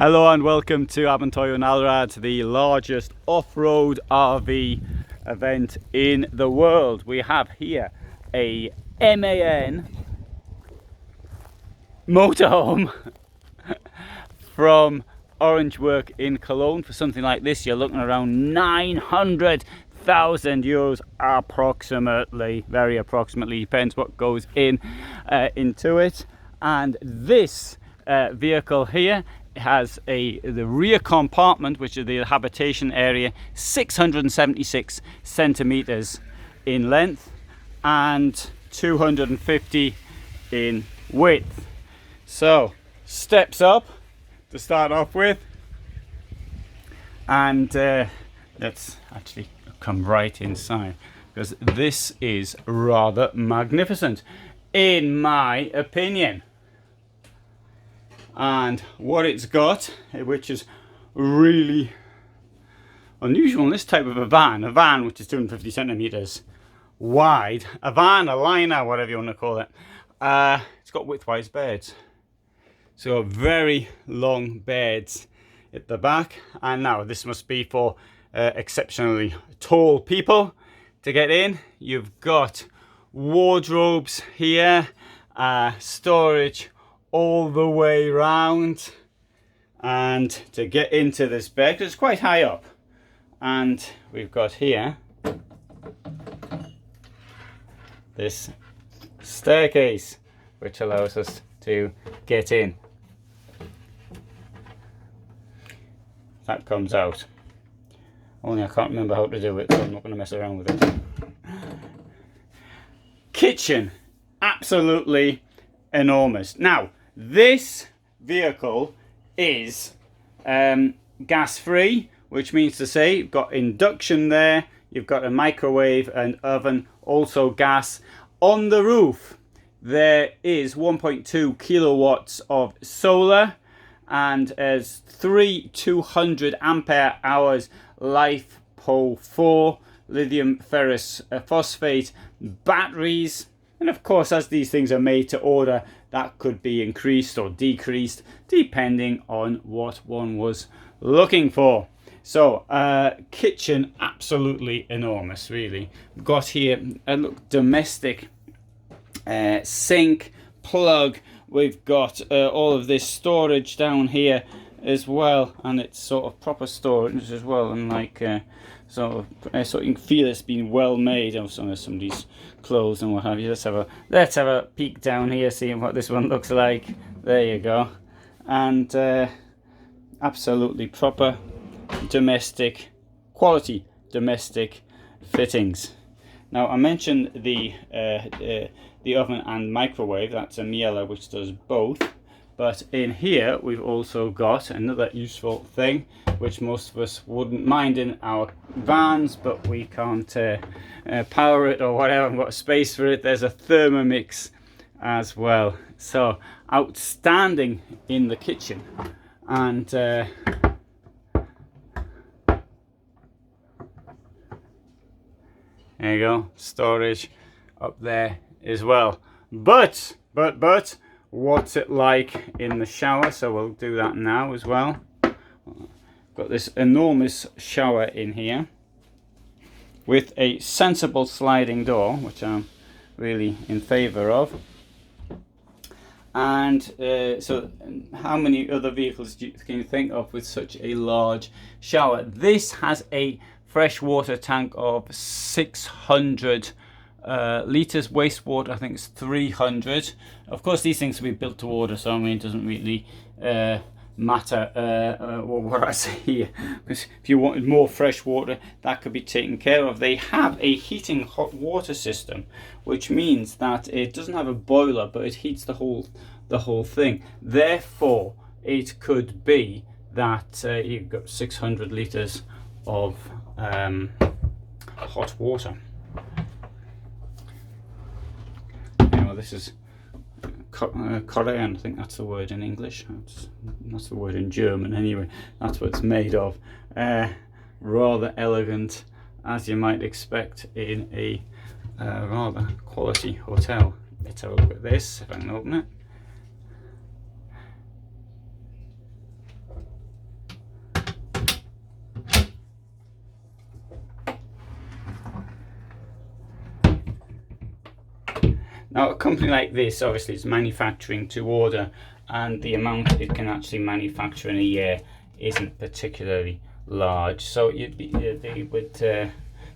Hello and welcome to Abenteuer und Allrad, the largest off-road RV event in the world. We have here a MAN motorhome from Orange Work in Cologne. For something like this, you're looking around 900,000 euros approximately, very approximately, depends what goes into it. And this vehicle here has the rear compartment, which is the habitation area, 676 centimeters in length and 250 in width. So steps up to start off with, and let's actually come right inside, because this is rather magnificent in my opinion. And what it's got, which is really unusual in this type of a van which is 250 centimeters wide, a liner, whatever you want to call it, it's got widthwise beds. So very long beds at the back, and now this must be for exceptionally tall people to get in. You've got wardrobes here, storage all the way round, and to get into this bed, because it's quite high up, and we've got here this staircase which allows us to get in. That comes out, only I can't remember how to do it, so I'm not going to mess around with it. Kitchen, absolutely enormous. Now this vehicle is gas free, which means to say you've got induction there, you've got a microwave and oven, also gas. On the roof there is 1.2 kilowatts of solar, and as 200 ampere hours LiFePO4 lithium ferrous phosphate batteries. And of course, as these things are made to order, that could be increased or decreased depending on what one was looking for. So kitchen, absolutely enormous, really. We've got here a domestic sink, plug. We've got all of this storage down here as well, and it's sort of proper storage as well, and like so you can feel it's been well made. Also, there's somebody's clothes and what have you. Let's have a peek down here, seeing what this one looks like. There you go. And absolutely proper domestic quality domestic fittings. Now I mentioned the oven and microwave. That's a Miele which does both. But in here we've also got another useful thing which most of us wouldn't mind in our vans, but we can't power it or whatever, I've got space for it. There's a Thermomix as well. So outstanding in the kitchen. And there you go, storage up there as well. But what's it like in the shower? So we'll do that now as well. Got this enormous shower in here with a sensible sliding door, which I'm really in favor of. And so how many other vehicles can you think of with such a large shower? This has a freshwater tank of 600 litres, wastewater I think it's 300. Of course these things will be built to order, so I mean it doesn't really matter what I say here, because if you wanted more fresh water that could be taken care of. They have a heating hot water system, which means that it doesn't have a boiler, but it heats the whole thing. Therefore it could be that you've got 600 litres of hot water. Anyway, this is Korean, I think that's the word in English. That's the word in German anyway. That's what it's made of. Rather elegant, as you might expect in a rather quality hotel. Let's have a look at this, if I can open it. Now a company like this obviously is manufacturing to order, and the amount it can actually manufacture in a year isn't particularly large, so they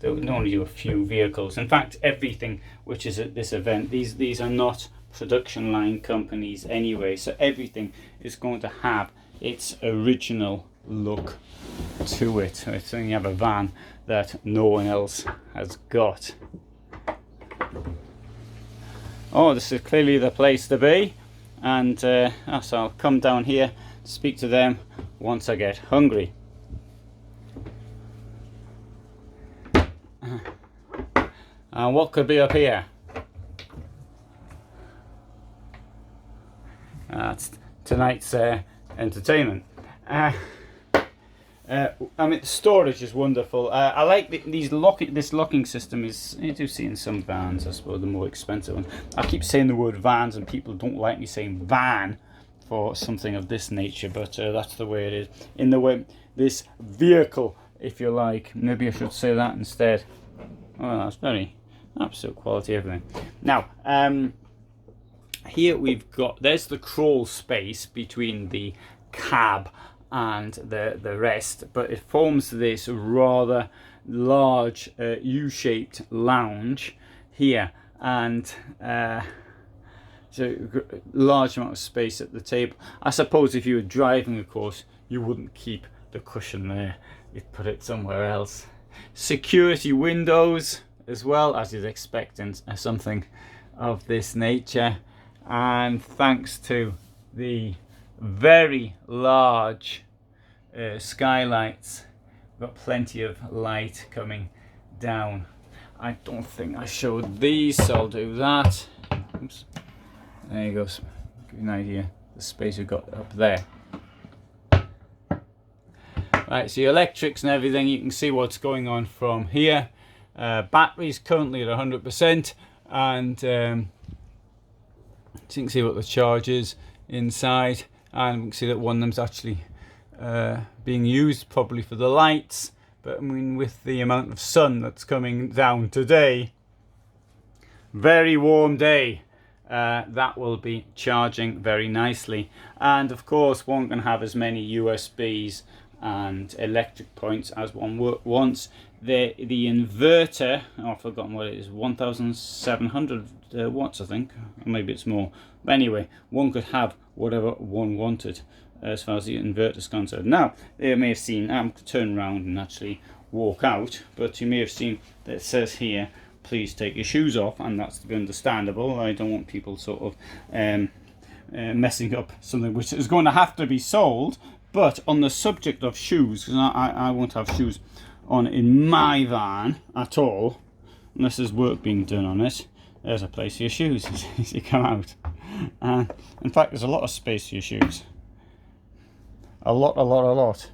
would only do a few vehicles. In fact, everything which is at this event, these are not production line companies anyway, so everything is going to have its original look to it. So it's only have a van that no one else has got. Oh, this is clearly the place to be, and so I'll come down here, speak to them once I get hungry. And what could be up here? That's tonight's entertainment. I mean, the storage is wonderful. I like this locking system. You do see in some vans, I suppose, the more expensive ones. I keep saying the word vans, and people don't like me saying van for something of this nature, but that's the way it is. In the way, this vehicle, if you like. Maybe I should say that instead. Oh, that's very absolute quality, everything. Now, here there's the crawl space between the cab and the rest, but it forms this rather large U-shaped lounge here, and so a large amount of space at the table. I suppose if you were driving, of course, you wouldn't keep the cushion there, you'd put it somewhere else. Security windows as well, as you'd expect in something of this nature, and thanks to the very large skylights, we've got plenty of light coming down. I don't think I showed these, so I'll do that. Oops. There you go, give you an idea the space we've got up there. Right, so your electrics and everything, you can see what's going on from here. Batteries currently at 100%, and so you can see what the charge is inside, and we can see that one of them's actually being used probably for the lights, but I mean, with the amount of sun that's coming down today, very warm day, that will be charging very nicely. And of course, one can have as many USBs and electric points as one wants. The inverter, I've forgotten what it is, 1700 watts I think, or maybe it's more, but anyway, one could have whatever one wanted as far as the inverter is concerned. Now, you may have seen, I'm going to turn around and actually walk out, but you may have seen that it says here, please take your shoes off, and that's to be understandable. I don't want people sort of messing up something which is going to have to be sold. But on the subject of shoes, because I won't have shoes on in my van at all, unless there's work being done on it. There's a place for your shoes as you come out. In fact, there's a lot of space for your shoes. A lot.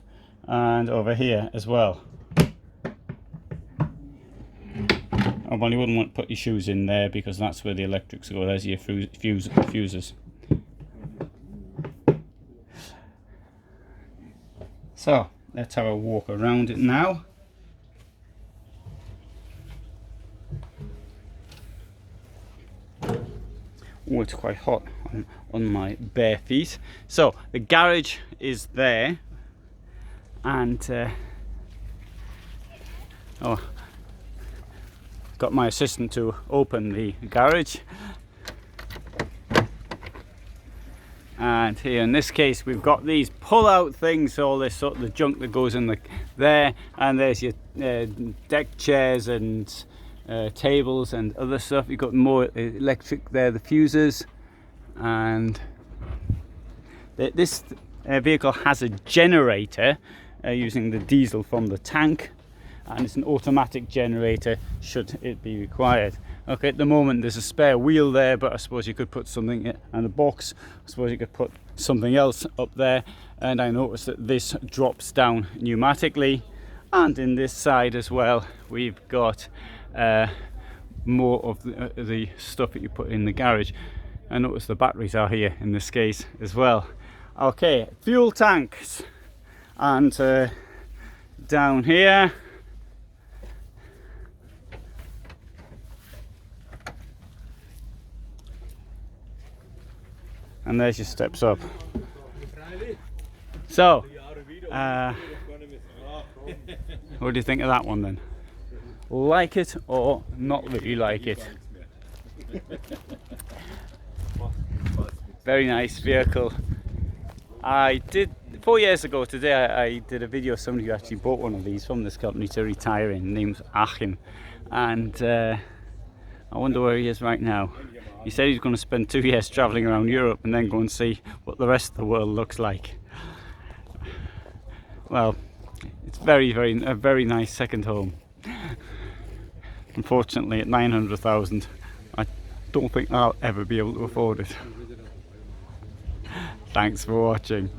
And over here as well. Oh, well, you wouldn't want to put your shoes in there because that's where the electrics go. There's your fuses. So, let's have a walk around it now. Oh, it's quite hot on my bare feet. So, the garage is there, and got my assistant to open the garage. And here in this case we've got these pull-out things, all this sort of the junk that goes in there, and there's your deck chairs and tables and other stuff. You've got more electric there, the fuses, and this vehicle has a generator using the diesel from the tank, and it's an automatic generator should it be required. Okay, at the moment there's a spare wheel there, but I suppose you could put something in a box. I suppose you could put something else up there. And I noticed that this drops down pneumatically. And in this side as well, we've got more of the stuff that you put in the garage. I noticed the batteries are here in this case as well. Okay, fuel tanks, and down here and there's your steps up. So, what do you think of that one then? Like it or not really like it? Very nice vehicle. I did 4 years ago today. I did a video of somebody who actually bought one of these from this company to retire in. His name's Achim, and I wonder where he is right now. He said he's going to spend 2 years travelling around Europe and then go and see what the rest of the world looks like. Well, it's a very nice second home. Unfortunately, at 900,000, I don't think I'll ever be able to afford it. Thanks for watching.